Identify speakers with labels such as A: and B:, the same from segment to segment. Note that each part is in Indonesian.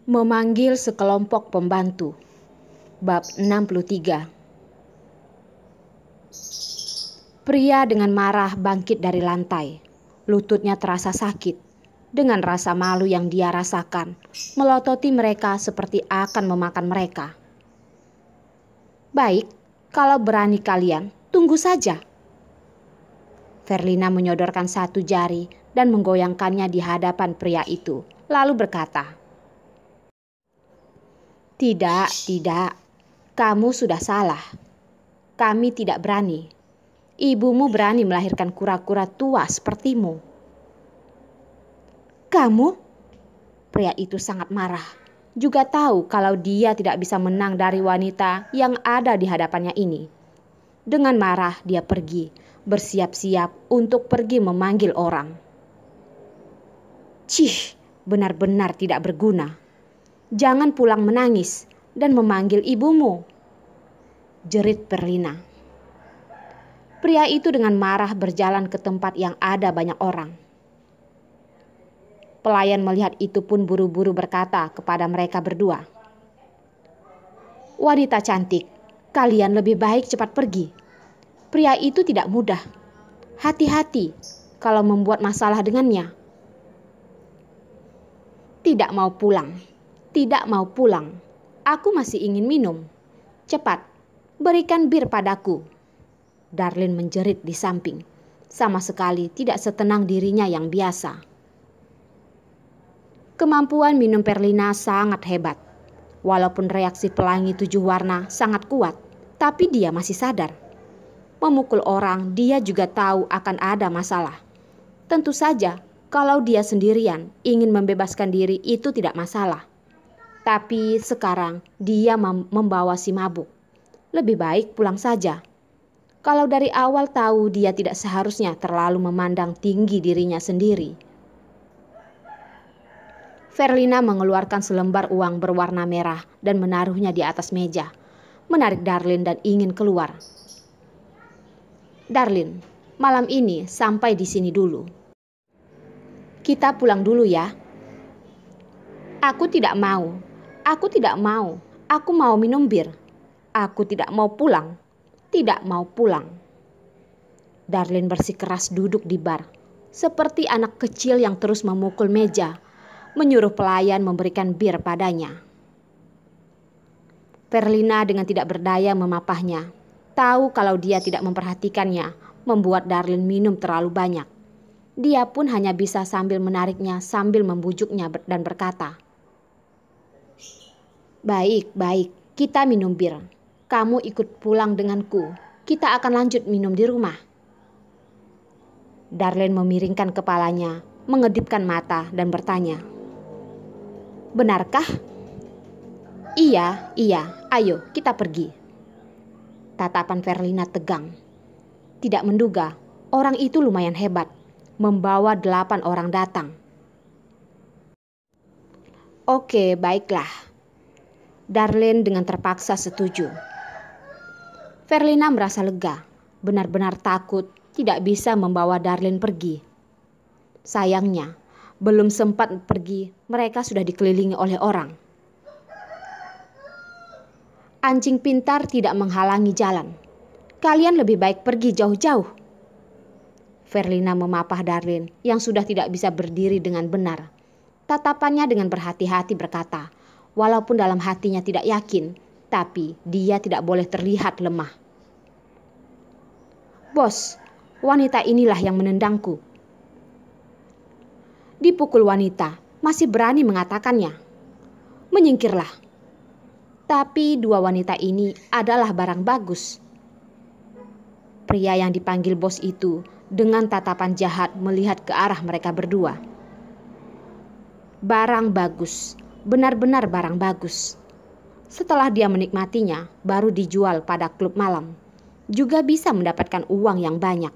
A: Memanggil sekelompok pembantu. Bab 63. Pria dengan marah bangkit dari lantai. Lututnya terasa sakit. Dengan rasa malu yang dia rasakan, melototi mereka seperti akan memakan mereka. "Baik, kalau berani kalian, tunggu saja." Verlina menyodorkan satu jari dan menggoyangkannya di hadapan pria itu, lalu berkata, Tidak, kamu sudah salah. Kami tidak berani. Ibumu berani melahirkan kura-kura tua sepertimu." "Kamu?" Pria itu sangat marah. Juga tahu kalau dia tidak bisa menang dari wanita yang ada di hadapannya ini. Dengan marah dia pergi, bersiap-siap untuk pergi memanggil orang. "Cih, benar-benar tidak berguna. Jangan pulang menangis dan memanggil ibumu," jerit Verlina. Pria itu dengan marah berjalan ke tempat yang ada banyak orang. Pelayan melihat itu pun buru-buru berkata kepada mereka berdua, "Wanita cantik, kalian lebih baik cepat pergi. Pria itu tidak mudah. Hati-hati kalau membuat masalah dengannya." Tidak mau pulang. Aku masih ingin minum. Cepat, berikan bir padaku." Darlin menjerit di samping. Sama sekali tidak setenang dirinya yang biasa. Kemampuan minum Verlina sangat hebat. Walaupun reaksi pelangi 7 warna sangat kuat, tapi dia masih sadar. Memukul orang dia juga tahu akan ada masalah. Tentu saja kalau dia sendirian ingin membebaskan diri itu tidak masalah. Tapi sekarang dia membawa si mabuk. Lebih baik pulang saja. Kalau dari awal tahu dia tidak seharusnya terlalu memandang tinggi dirinya sendiri. Verlina mengeluarkan selembar uang berwarna merah dan menaruhnya di atas meja. Menarik Darlin dan ingin keluar. "Darlin, malam ini sampai di sini dulu. Kita pulang dulu ya." Aku tidak mau. Aku mau minum bir. Aku tidak mau pulang. Darlin bersikeras duduk di bar, seperti anak kecil yang terus memukul meja, menyuruh pelayan memberikan bir padanya. Verlina dengan tidak berdaya memapahnya. Tahu kalau dia tidak memperhatikannya, membuat Darlin minum terlalu banyak. Dia pun hanya bisa sambil menariknya sambil membujuknya dan berkata, Baik, kita minum bir. Kamu ikut pulang denganku. Kita akan lanjut minum di rumah." Darlin memiringkan kepalanya, mengedipkan mata dan bertanya, "Benarkah?" Iya, ayo kita pergi." Tatapan Verlina tegang. Tidak menduga orang itu lumayan hebat, membawa 8 orang datang. "Oke, baiklah." Darlin dengan terpaksa setuju. Verlina merasa lega, benar-benar takut tidak bisa membawa Darlin pergi. Sayangnya, belum sempat pergi, mereka sudah dikelilingi oleh orang. "Anjing pintar tidak menghalangi jalan. Kalian lebih baik pergi jauh-jauh." Verlina memapah Darlin yang sudah tidak bisa berdiri dengan benar. Tatapannya dengan berhati-hati berkata, walaupun dalam hatinya tidak yakin, tapi dia tidak boleh terlihat lemah. "Bos, wanita inilah yang menendangku." Dipukul wanita, masih berani mengatakannya. Menyingkirlah. Tapi 2 wanita ini adalah barang bagus. Pria yang dipanggil bos itu dengan tatapan jahat melihat ke arah mereka berdua. Barang bagus. Benar-benar barang bagus. Setelah dia menikmatinya, baru dijual pada klub malam. Juga bisa mendapatkan uang yang banyak.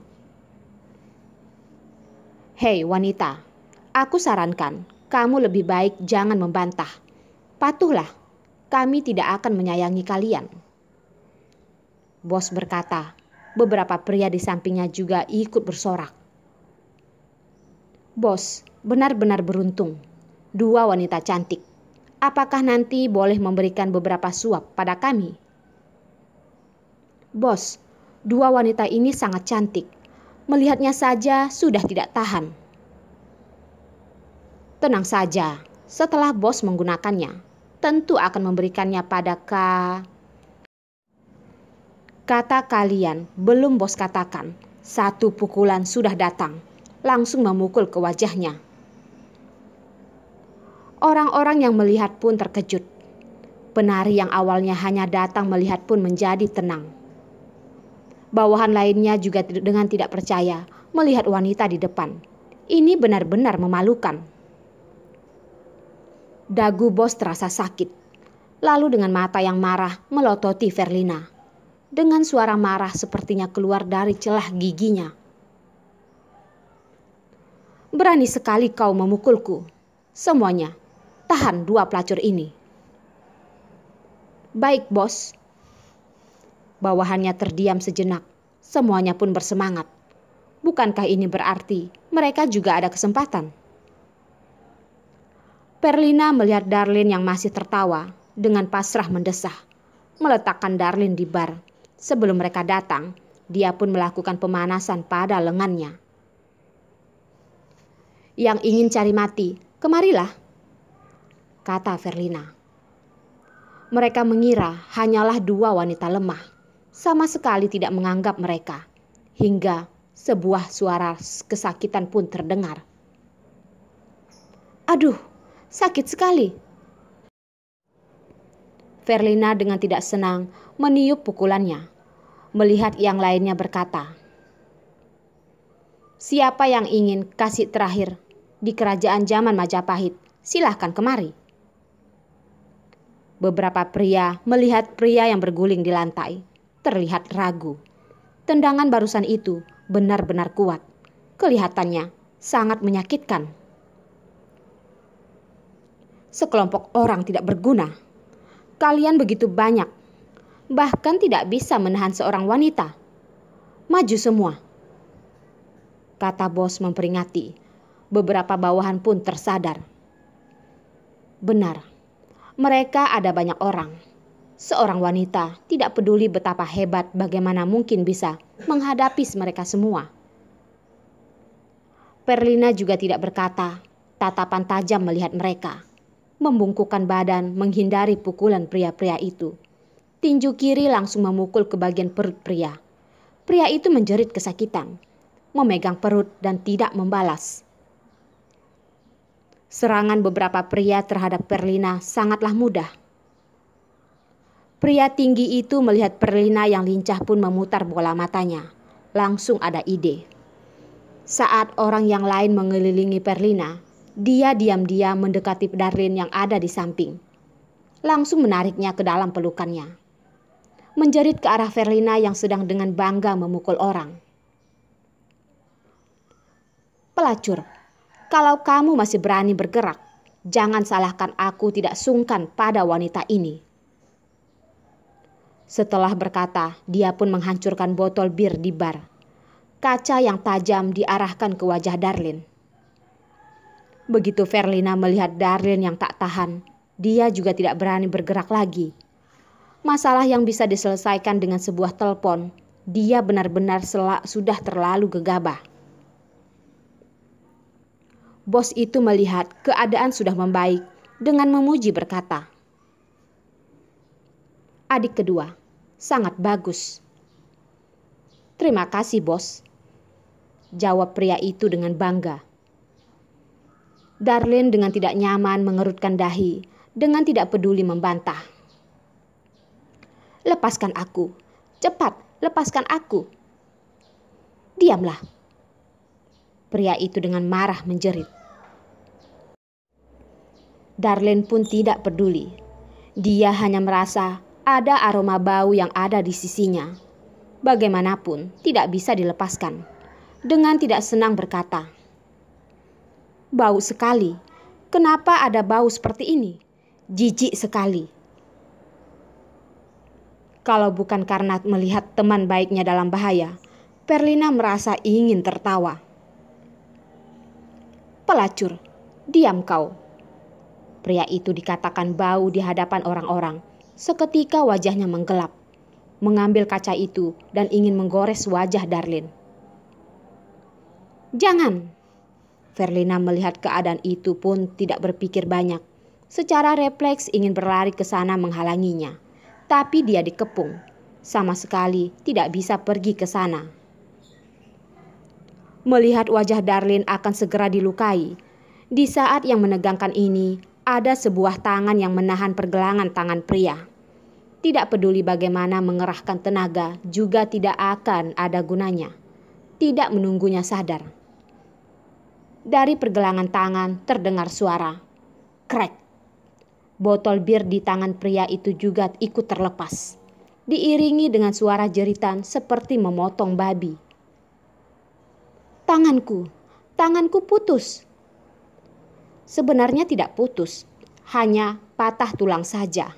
A: "Hei wanita, aku sarankan kamu lebih baik jangan membantah. Patuhlah, kami tidak akan menyayangi kalian." Bos berkata. Beberapa pria di sampingnya juga ikut bersorak. "Bos, benar-benar beruntung. 2 wanita cantik. Apakah nanti boleh memberikan beberapa suap pada kami? Bos, dua wanita ini sangat cantik. Melihatnya saja sudah tidak tahan. Tenang saja, setelah bos menggunakannya, tentu akan memberikannya pada Kata kalian belum bos katakan, satu pukulan sudah datang, langsung memukul ke wajahnya. Orang-orang yang melihat pun terkejut. Penari yang awalnya hanya datang melihat pun menjadi tenang. Bawahan lainnya juga dengan tidak percaya melihat wanita di depan. Ini benar-benar memalukan. Dagu bos terasa sakit. Lalu dengan mata yang marah melototi Verlina. Dengan suara marah sepertinya keluar dari celah giginya. Berani sekali kau memukulku. Semuanya, tahan dua pelacur ini. Baik bos. Bawahannya terdiam sejenak. Semuanya pun bersemangat. Bukankah ini berarti mereka juga ada kesempatan? Perlina melihat Darlin yang masih tertawa dengan pasrah mendesah. Meletakkan Darlin di bar. Sebelum mereka datang, dia pun melakukan pemanasan pada lengannya. Yang ingin cari mati, kemarilah, kata Verlina. Mereka mengira hanyalah dua wanita lemah, sama sekali tidak menganggap mereka, hingga sebuah suara kesakitan pun terdengar. Aduh, sakit sekali. Verlina dengan tidak senang meniup pukulannya, melihat yang lainnya berkata, siapa yang ingin kasih terakhir di kerajaan zaman Majapahit, silahkan kemari. Beberapa pria melihat pria yang berguling di lantai, terlihat ragu. Tendangan barusan itu benar-benar kuat. Kelihatannya sangat menyakitkan. Sekelompok orang tidak berguna. Kalian begitu banyak, bahkan tidak bisa menahan seorang wanita. Maju semua, kata bos memperingati. Beberapa bawahan pun tersadar. Benar. Mereka ada banyak orang. Seorang wanita tidak peduli betapa hebat bagaimana mungkin bisa menghadapi mereka semua. Perlina juga tidak berkata, tatapan tajam melihat mereka. Membungkukkan badan menghindari pukulan pria-pria itu. Tinju kiri langsung memukul ke bagian perut pria. Pria itu menjerit kesakitan, memegang perut dan tidak membalas. Serangan beberapa pria terhadap Perlina sangatlah mudah. Pria tinggi itu melihat Perlina yang lincah pun memutar bola matanya. Langsung ada ide. Saat orang yang lain mengelilingi Perlina, dia diam-diam mendekati Darlin yang ada di samping. Langsung menariknya ke dalam pelukannya. Menjerit ke arah Perlina yang sedang dengan bangga memukul orang. Pelacur, kalau kamu masih berani bergerak, jangan salahkan aku tidak sungkan pada wanita ini. Setelah berkata, dia pun menghancurkan botol bir di bar. Kaca yang tajam diarahkan ke wajah Darlin. Begitu Verlina melihat Darlin yang tak tahan, dia juga tidak berani bergerak lagi. Masalah yang bisa diselesaikan dengan sebuah telepon, dia benar-benar sudah terlalu gegabah. Bos itu melihat keadaan sudah membaik dengan memuji berkata, adik kedua, sangat bagus. Terima kasih bos, jawab pria itu dengan bangga. Darlin dengan tidak nyaman mengerutkan dahi, dengan tidak peduli membantah. Lepaskan aku, cepat lepaskan aku. Diamlah, pria itu dengan marah menjerit. Darlin pun tidak peduli. Dia hanya merasa ada aroma bau yang ada di sisinya. Bagaimanapun tidak bisa dilepaskan. Dengan tidak senang berkata, bau sekali. Kenapa ada bau seperti ini? Jijik sekali. Kalau bukan karena melihat teman baiknya dalam bahaya, Perlina merasa ingin tertawa. Pelacur, diam kau. Pria itu dikatakan bau di hadapan orang-orang. Seketika wajahnya menggelap, mengambil kaca itu dan ingin menggores wajah Darlin. "Jangan!" Verlina melihat keadaan itu pun tidak berpikir banyak. Secara refleks ingin berlari ke sana menghalanginya. Tapi dia dikepung. Sama sekali tidak bisa pergi ke sana. Melihat wajah Darlin akan segera dilukai. Di saat yang menegangkan ini, ada sebuah tangan yang menahan pergelangan tangan pria. Tidak peduli bagaimana mengerahkan tenaga, juga tidak akan ada gunanya. Tidak menunggunya sadar. Dari pergelangan tangan terdengar suara krek. Botol bir di tangan pria itu juga ikut terlepas. Diiringi dengan suara jeritan seperti memotong babi. Tanganku putus." Sebenarnya tidak putus, hanya patah tulang saja.